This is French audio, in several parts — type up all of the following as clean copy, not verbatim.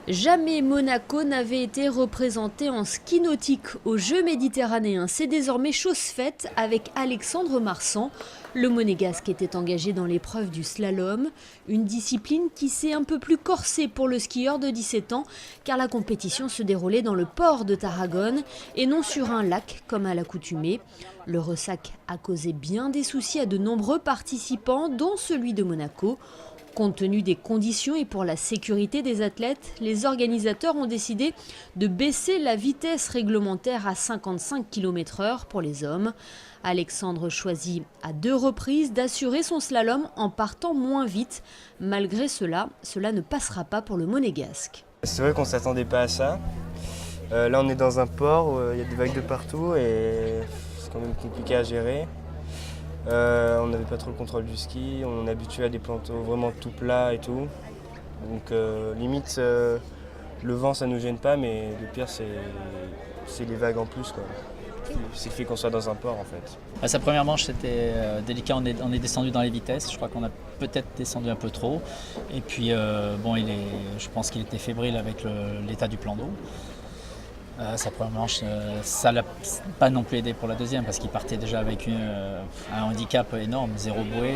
Jamais Monaco n'avait été représenté en ski nautique aux Jeux méditerranéens. C'est désormais chose faite avec Alexandre Marsan. Le Monégasque était engagé dans l'épreuve du slalom, une discipline qui s'est un peu plus corsée pour le skieur de 17 ans, car la compétition se déroulait dans le port de Tarragone et non sur un lac comme à l'accoutumée. Le ressac a causé bien des soucis à de nombreux participants, dont celui de Monaco. Compte tenu des conditions et pour la sécurité des athlètes, les organisateurs ont décidé de baisser la vitesse réglementaire à 55 km/h pour les hommes. Alexandre choisit à 2 reprises d'assurer son slalom en partant moins vite. Malgré cela, cela ne passera pas pour le Monégasque. C'est vrai qu'on ne s'attendait pas à ça. Là on est dans un port où il y a des vagues de partout et c'est quand même compliqué à gérer. On n'avait pas trop le contrôle du ski, on est habitué à des plateaux vraiment tout plats et tout. Donc limite le vent ça nous gêne pas, mais le pire c'est les vagues en plus, quoi. C'est le fait qu'on soit dans un port en fait. Sa première manche c'était délicat, on est descendu dans les vitesses, je crois qu'on a peut-être descendu un peu trop. Et puis je pense qu'il était fébrile avec l'état du plan d'eau. Sa première manche, ça l'a pas non plus aidé pour la deuxième parce qu'il partait déjà avec un handicap énorme, 0 bouée,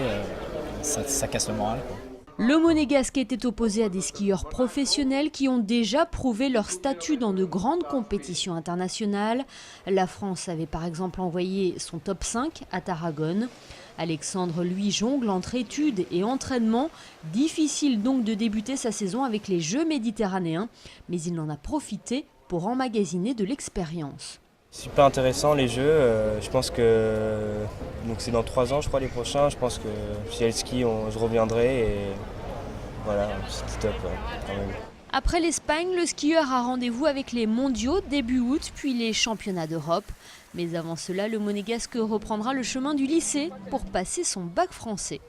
ça casse le moral, quoi. Le Monégasque était opposé à des skieurs professionnels qui ont déjà prouvé leur statut dans de grandes compétitions internationales. La France avait par exemple envoyé son top 5 à Tarragone. Alexandre, lui, jongle entre études et entraînement. Difficile donc de débuter sa saison avec les Jeux méditerranéens, mais il en a profité pour emmagasiner de l'expérience. Super intéressant les Jeux, je pense que c'est dans 3 ans je crois les prochains, je pense que si il y a le ski je reviendrai et voilà, c'était top quand même. Après l'Espagne, le skieur a rendez-vous avec les mondiaux début août, puis les championnats d'Europe. Mais avant cela, le Monégasque reprendra le chemin du lycée pour passer son bac français.